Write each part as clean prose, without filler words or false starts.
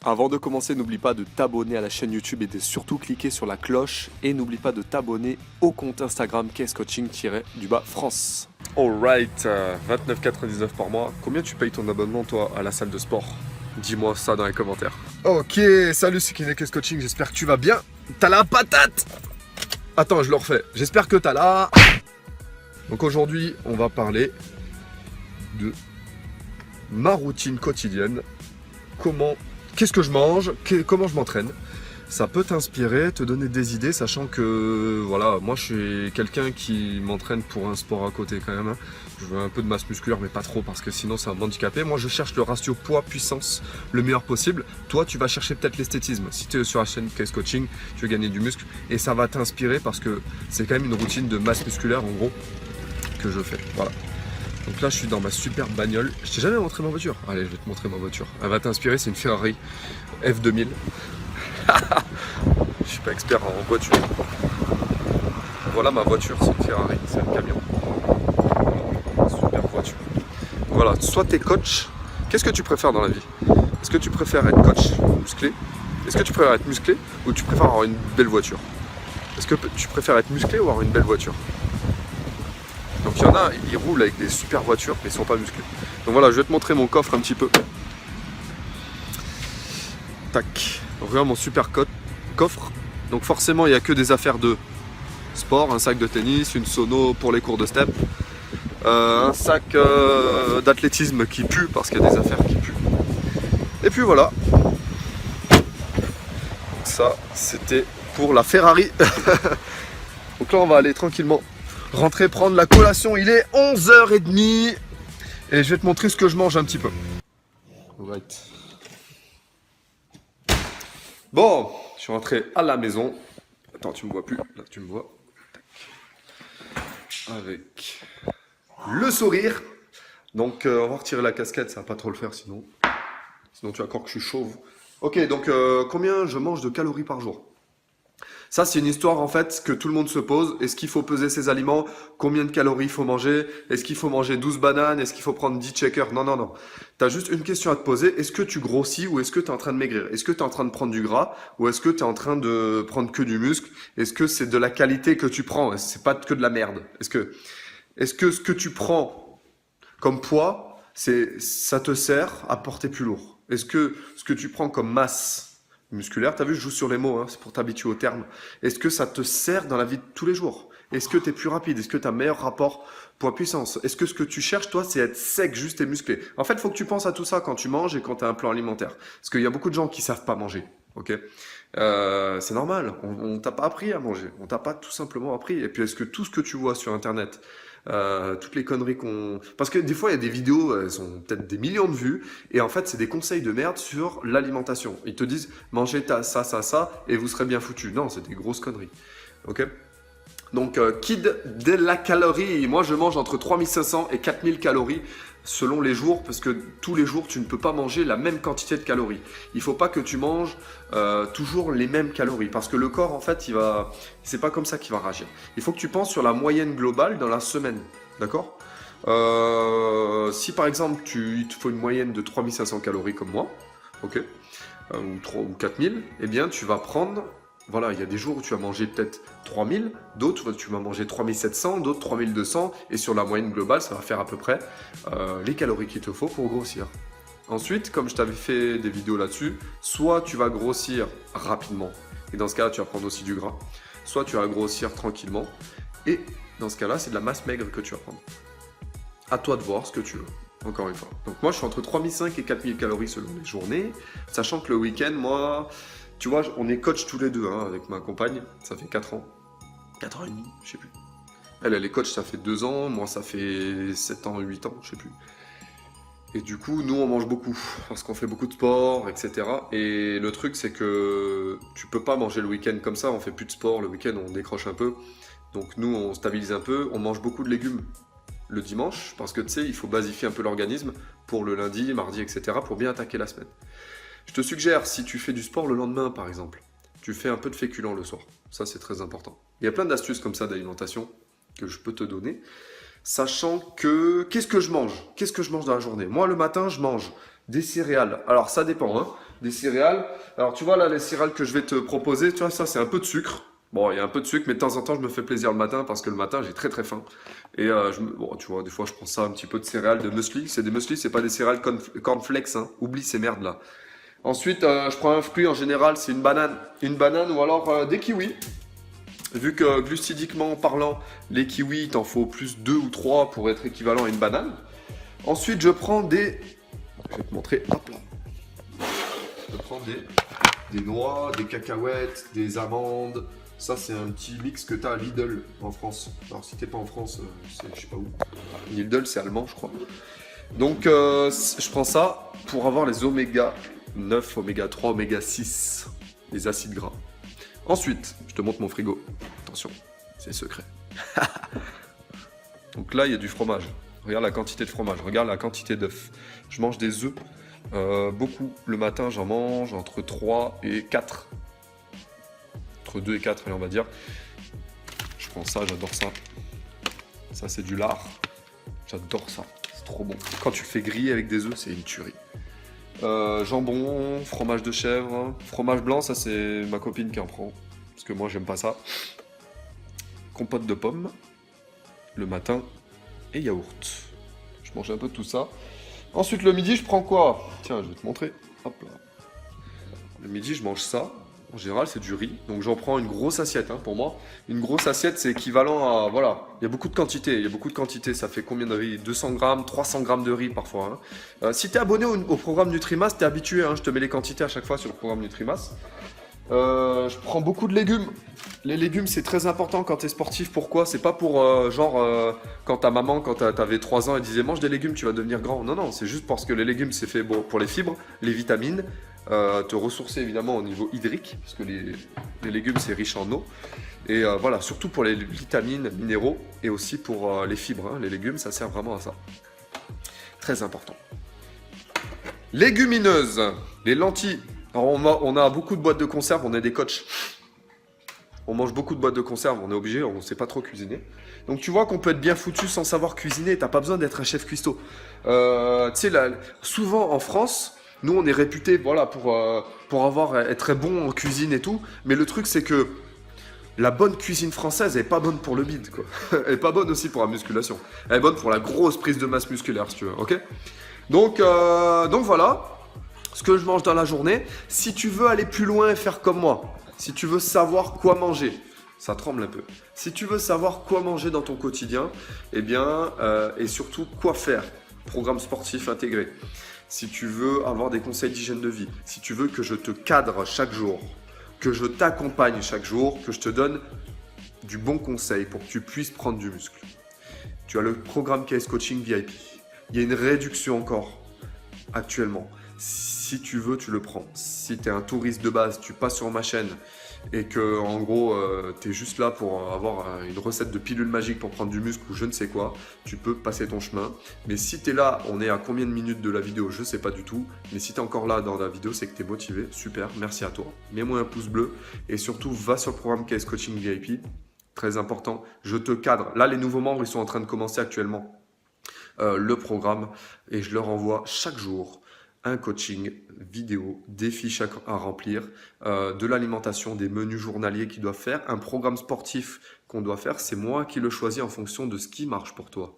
Avant de commencer, n'oublie pas de t'abonner à la chaîne YouTube et de surtout cliquer sur la cloche. Et n'oublie pas de t'abonner au compte Instagram KSCoaching-France. Alright, 29,99 par mois. Combien tu payes ton abonnement toi à la salle de sport? Dis-moi ça dans les commentaires. Ok, salut, c'est Kiné Coaching, j'espère que tu vas bien. T'as la patate. Attends, je le refais. J'espère que t'as la... Donc aujourd'hui, on va parler de ma routine quotidienne. Qu'est-ce que je mange, comment je m'entraîne. Ça peut t'inspirer, te donner des idées, sachant que voilà, moi je suis quelqu'un qui m'entraîne pour un sport à côté quand même. Je veux un peu de masse musculaire, mais pas trop parce que sinon ça va m'handicaper. Moi je cherche le ratio poids-puissance le meilleur possible. Toi tu vas chercher peut-être l'esthétisme. Si tu es sur la chaîne KS Coaching, tu veux gagner du muscle et ça va t'inspirer parce que c'est quand même une routine de masse musculaire en gros que je fais. Voilà. Donc là, je suis dans ma superbe bagnole. Je t'ai jamais montré ma voiture. Allez, je vais te montrer ma voiture. Elle va t'inspirer, c'est une Ferrari F2000. Je suis pas expert en voiture. Voilà ma voiture, c'est une Ferrari, c'est un camion. Super voiture. Voilà, soit tu es coach. Qu'est-ce que tu préfères dans la vie? Est-ce que tu préfères être coach, musclé? Est-ce que tu préfères être musclé ou tu préfères avoir une belle voiture? Est-ce que tu préfères être musclé ou avoir une belle voiture? Donc il y en a, ils roulent avec des super voitures, mais ils sont pas musclés. Donc voilà, je vais te montrer mon coffre un petit peu. Tac, regarde mon super coffre. Donc forcément, il n'y a que des affaires de sport, un sac de tennis, une sono pour les cours de step, un sac d'athlétisme qui pue parce qu'il y a des affaires qui puent. Et puis voilà. Donc ça, c'était pour la Ferrari. Donc là, on va aller tranquillement rentrer prendre la collation, il est 11h30 et je vais te montrer ce que je mange un petit peu. Right. Bon, je suis rentré à la maison. Attends, tu me vois plus, là tu me vois. Avec le sourire. Donc on va retirer la casquette, ça va pas trop le faire sinon. Sinon tu vas croire que je suis chauve. Ok, donc combien je mange de calories par jour? Ça, c'est une histoire en fait que tout le monde se pose. Est-ce qu'il faut peser ses aliments? Combien de calories il faut manger? Est-ce qu'il faut manger 12 bananes? Est-ce qu'il faut prendre 10 shakers? Non, non, non. Tu as juste une question à te poser. Est-ce que tu grossis ou est-ce que tu es en train de maigrir? Est-ce que tu es en train de prendre du gras ou est-ce que tu es en train de prendre que du muscle? Est-ce que c'est de la qualité que tu prends? C'est pas que de la merde? Est-ce que ce que tu prends comme poids, ça te sert à porter plus lourd? Est-ce que ce que tu prends comme masse musculaire, t'as vu, je joue sur les mots, hein, c'est pour t'habituer au terme. Est-ce que ça te sert dans la vie de tous les jours? Est-ce que tu es plus rapide? Est-ce que tu as un meilleur rapport poids-puissance? Est-ce que ce que tu cherches, toi, c'est être sec, juste et musclé? En fait, il faut que tu penses à tout ça quand tu manges et quand tu as un plan alimentaire. Parce qu'il y a beaucoup de gens qui savent pas manger. Ok, c'est normal, on t'a pas appris à manger, on t'a pas tout simplement appris. Et puis, est-ce que tout ce que tu vois sur Internet, toutes les conneries qu'on... Parce que des fois, il y a des vidéos, elles ont peut-être des millions de vues, et en fait, c'est des conseils de merde sur l'alimentation. Ils te disent, mangez ça, ça, ça, et vous serez bien foutu. Non, c'est des grosses conneries. Ok? Donc, kid de la calorie. Moi, je mange entre 3500 et 4000 calories selon les jours, parce que tous les jours, tu ne peux pas manger la même quantité de calories. Il ne faut pas que tu manges toujours les mêmes calories, parce que le corps, en fait, c'est pas comme ça qu'il va réagir. Il faut que tu penses sur la moyenne globale dans la semaine, d'accord? Si par exemple, il te faut une moyenne de 3500 calories comme moi, ok, ou 4000, eh bien, tu vas prendre... Voilà, il y a des jours où tu vas manger peut-être 3000, d'autres tu vas manger 3700, d'autres 3200, et sur la moyenne globale, ça va faire à peu près les calories qu'il te faut pour grossir. Ensuite, comme je t'avais fait des vidéos là-dessus, soit tu vas grossir rapidement, et dans ce cas-là, tu vas prendre aussi du gras, soit tu vas grossir tranquillement, et dans ce cas-là, c'est de la masse maigre que tu vas prendre. À toi de voir ce que tu veux, encore une fois. Donc moi, je suis entre 3500 et 4000 calories selon les journées, sachant que le week-end, moi... Tu vois, on est coach tous les deux hein, avec ma compagne, ça fait 4 ans. 4 ans et demi, je sais plus. Elle est coach, ça fait 2 ans, moi ça fait 7 ans, 8 ans, je sais plus. Et du coup, nous on mange beaucoup, parce qu'on fait beaucoup de sport, etc. Et le truc c'est que tu peux pas manger le week-end comme ça, on fait plus de sport, le week-end on décroche un peu. Donc nous on stabilise un peu, on mange beaucoup de légumes le dimanche, parce que tu sais, il faut basifier un peu l'organisme pour le lundi, mardi, etc. pour bien attaquer la semaine. Je te suggère, si tu fais du sport le lendemain par exemple, tu fais un peu de féculents le soir. Ça, c'est très important. Il y a plein d'astuces comme ça d'alimentation que je peux te donner. Sachant que, qu'est-ce que je mange? Qu'est-ce que je mange dans la journée? Moi, le matin, je mange des céréales. Alors, ça dépend. Hein. des céréales. Alors tu vois là, les céréales que je vais te proposer, tu vois, ça c'est un peu de sucre. Bon, il y a un peu de sucre, mais de temps en temps, je me fais plaisir le matin parce que le matin, j'ai très très faim. Et bon, tu vois, des fois, je prends ça, un petit peu de céréales, de muesli. C'est des muesli, c'est pas des céréales cornflakes, hein. Oublie ces merdes là. Ensuite, je prends un fruit en général, c'est une banane. Une banane ou alors des kiwis. Vu que glucidiquement parlant, les kiwis, il t'en faut plus 2 ou 3 pour être équivalent à une banane. Ensuite, je prends des... Je vais te montrer, hop là. Je prends des noix, des cacahuètes, des amandes. Ça, c'est un petit mix que tu as à Lidl en France. Alors, si t'es pas en France, c'est je sais pas où. Lidl, c'est allemand, je crois. Donc, je prends ça pour avoir les oméga 9, oméga 3, oméga 6, les acides gras. Ensuite, je te montre mon frigo. Attention, c'est secret. Donc là, il y a du fromage. Regarde la quantité de fromage, regarde la quantité d'œufs. Je mange des œufs, beaucoup. Le matin, j'en mange entre 3 et 4. Entre 2 et 4, allez, on va dire. Je prends ça, j'adore ça. Ça, c'est du lard. J'adore ça, c'est trop bon. Quand tu le fais griller avec des œufs, c'est une tuerie. Jambon, fromage de chèvre, fromage blanc, ça c'est ma copine qui en prend, parce que moi j'aime pas ça. Compote de pommes, le matin, et yaourt. Je mange un peu de tout ça. Ensuite le midi je prends quoi? Tiens, je vais te montrer. Hop là. Le midi je mange ça. En général c'est du riz, donc j'en prends une grosse assiette hein, pour moi. Une grosse assiette c'est équivalent à... Voilà, il y a beaucoup de quantité, ça fait combien de riz? 200 grammes, 300 grammes de riz parfois. Hein. Si tu es abonné au programme Nutrimas, tu es habitué, hein, je te mets les quantités à chaque fois sur le programme Nutrimas. Je prends beaucoup de légumes. Les légumes c'est très important quand tu es sportif, pourquoi? C'est pas pour quand ta maman, quand tu avais 3 ans, elle disait mange des légumes, tu vas devenir grand. Non, non, c'est juste parce que les légumes c'est fait pour les fibres, les vitamines. Te ressourcer évidemment au niveau hydrique, parce que les légumes c'est riche en eau. Et voilà, surtout pour les vitamines, minéraux, et aussi pour les fibres. Hein. Les légumes, ça sert vraiment à ça. Très important. Légumineuses, les lentilles. Alors on a beaucoup de boîtes de conserve, on est des coachs. On mange beaucoup de boîtes de conserve, on est obligé, on ne sait pas trop cuisiner. Donc tu vois qu'on peut être bien foutu sans savoir cuisiner, t'as pas besoin d'être un chef cuistot. Tu sais, souvent en France... Nous, on est réputé voilà, pour être très bon en cuisine et tout. Mais le truc, c'est que la bonne cuisine française, elle n'est pas bonne pour le bide, quoi. Elle n'est pas bonne aussi pour la musculation. Elle est bonne pour la grosse prise de masse musculaire, si tu veux. Ok? Donc voilà ce que je mange dans la journée. Si tu veux aller plus loin et faire comme moi, si tu veux savoir quoi manger, ça tremble un peu. Si tu veux savoir quoi manger dans ton quotidien, eh bien, et surtout quoi faire, programme sportif intégré. Si tu veux avoir des conseils d'hygiène de vie, si tu veux que je te cadre chaque jour, que je t'accompagne chaque jour, que je te donne du bon conseil pour que tu puisses prendre du muscle. Tu as le programme KS Coaching VIP. Il y a une réduction encore actuellement. Si tu veux, tu le prends. Si tu es un touriste de base, tu passes sur ma chaîne et que en gros tu es juste là pour avoir une recette de pilule magique pour prendre du muscle ou je ne sais quoi, tu peux passer ton chemin. Mais si tu es là, on est à combien de minutes de la vidéo, je ne sais pas du tout. Mais si tu es encore là dans la vidéo, c'est que tu es motivé. Super, merci à toi. Mets-moi un pouce bleu et surtout va sur le programme KS Coaching VIP. Très important, je te cadre. Là, les nouveaux membres, ils sont en train de commencer actuellement le programme et je leur envoie chaque jour un coaching vidéo, des fiches à remplir, de l'alimentation, des menus journaliers qu'ils doivent faire, un programme sportif qu'on doit faire. C'est moi qui le choisis en fonction de ce qui marche pour toi.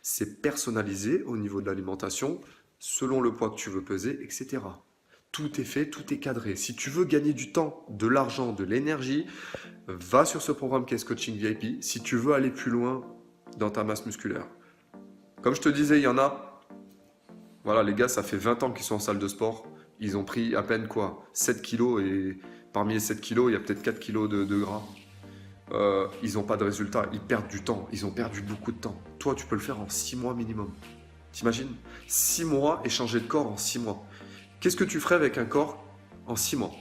C'est personnalisé au niveau de l'alimentation, selon le poids que tu veux peser, etc. Tout est fait, tout est cadré. Si tu veux gagner du temps, de l'argent, de l'énergie, va sur ce programme KS Coaching VIP. Si tu veux aller plus loin dans ta masse musculaire. Comme je te disais, il y en a... Voilà, les gars, ça fait 20 ans qu'ils sont en salle de sport. Ils ont pris à peine quoi 7 kilos et parmi les 7 kilos, il y a peut-être 4 kilos de gras. Ils n'ont pas de résultat, ils perdent du temps. Ils ont perdu beaucoup de temps. Toi, tu peux le faire en 6 mois minimum. T'imagines? 6 mois et changer de corps en 6 mois. Qu'est-ce que tu ferais avec un corps en 6 mois?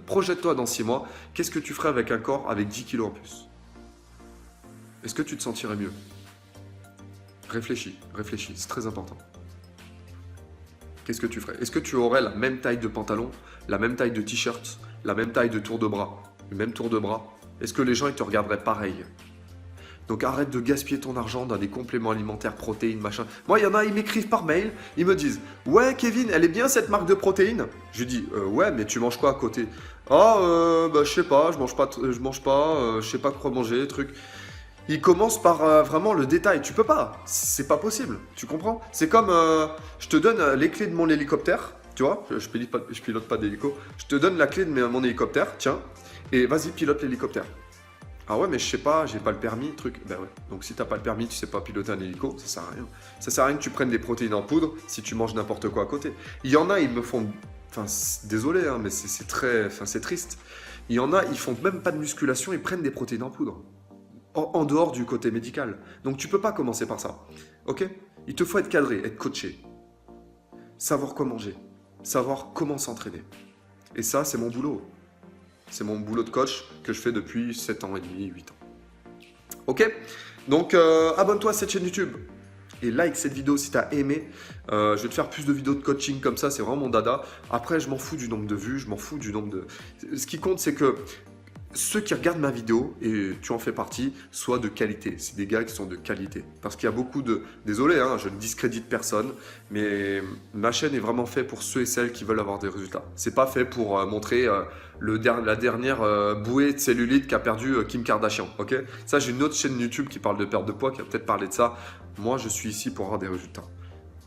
Projette-toi dans 6 mois. Qu'est-ce que tu ferais avec un corps avec 10 kilos en plus? Est-ce que tu te sentirais mieux? Réfléchis, c'est très important. Qu'est-ce que tu ferais? Est-ce que tu aurais la même taille de pantalon, la même taille de t-shirt, la même taille de tour de bras, le même tour de bras? Est-ce que les gens ils te regarderaient pareil? Donc arrête de gaspiller ton argent dans des compléments alimentaires, protéines, machin. Moi, il y en a, ils m'écrivent par mail, ils me disent « Ouais, Kevin, elle est bien cette marque de protéines ?» Je lui dis « Ouais, mais tu manges quoi à côté ?»« Ah, bah, je sais pas, je mange pas, je sais pas quoi manger, truc. » Il commence par vraiment le détail. Tu peux pas, c'est pas possible, tu comprends? C'est comme, je te donne les clés de mon hélicoptère, tu vois, je pilote pas d'hélico. Je te donne la clé de mon hélicoptère, tiens, et vas-y, pilote l'hélicoptère. Ah ouais, mais je sais pas, j'ai pas le permis, truc. Ben ouais. Donc si t'as pas le permis, tu sais pas piloter un hélico, ça sert à rien. Ça sert à rien que tu prennes des protéines en poudre si tu manges n'importe quoi à côté. Il y en a, ils me font. Enfin, désolé, hein, mais c'est très. Enfin, c'est triste. Il y en a, ils font même pas de musculation, ils prennent des protéines en poudre. En dehors du côté médical. Donc tu peux pas commencer par ça. Ok? Il te faut être cadré, être coaché. Savoir quoi manger. Savoir comment s'entraîner. Et ça, c'est mon boulot. C'est mon boulot de coach que je fais depuis 7 ans et demi, 8 ans. Ok? Donc, abonne-toi à cette chaîne YouTube et like cette vidéo si tu as aimé. Je vais te faire plus de vidéos de coaching comme ça, c'est vraiment mon dada. Après, je m'en fous du nombre de vues, je m'en fous du nombre de... Ce qui compte, c'est que ceux qui regardent ma vidéo, et tu en fais partie, soient de qualité. C'est des gars qui sont de qualité. Parce qu'il y a beaucoup de... Désolé, hein, je ne discrédite personne, mais ma chaîne est vraiment faite pour ceux et celles qui veulent avoir des résultats. C'est pas fait pour montrer la dernière bouée de cellulite qu'a perdu Kim Kardashian. Ok? Ça, j'ai une autre chaîne YouTube qui parle de perte de poids, qui va peut-être parler de ça. Moi, je suis ici pour avoir des résultats.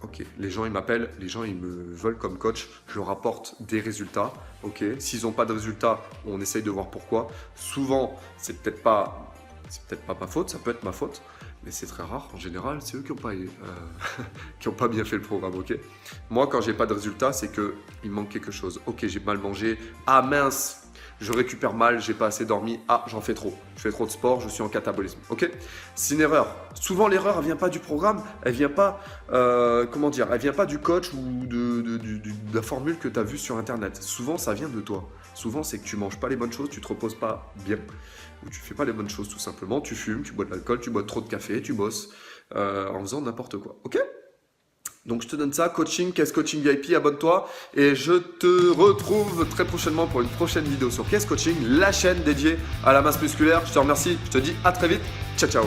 Ok, les gens ils m'appellent, les gens ils me veulent comme coach, je leur apporte des résultats. Ok, s'ils n'ont pas de résultats, on essaye de voir pourquoi. Souvent, c'est peut-être pas ma faute, ça peut être ma faute, mais c'est très rare. En général, c'est eux qui n'ont pas bien fait le programme. Ok, moi quand j'ai pas de résultats, c'est que il manque quelque chose. Ok, j'ai mal mangé. Ah mince. Je récupère mal, j'ai pas assez dormi. Ah, j'en fais trop. Je fais trop de sport, je suis en catabolisme. Ok? C'est une erreur. Souvent, l'erreur, elle vient pas du programme, elle vient pas, comment dire, elle vient pas du coach ou de la formule que tu as vue sur Internet. Souvent, ça vient de toi. Souvent, c'est que tu manges pas les bonnes choses, tu te reposes pas bien, ou tu fais pas les bonnes choses tout simplement. Tu fumes, tu bois de l'alcool, tu bois trop de café, tu bosses en faisant n'importe quoi. Ok? Donc je te donne ça, coaching, Caisse Coaching VIP, abonne-toi et je te retrouve très prochainement pour une prochaine vidéo sur Caisse Coaching, la chaîne dédiée à la masse musculaire. Je te remercie, je te dis à très vite, ciao ciao.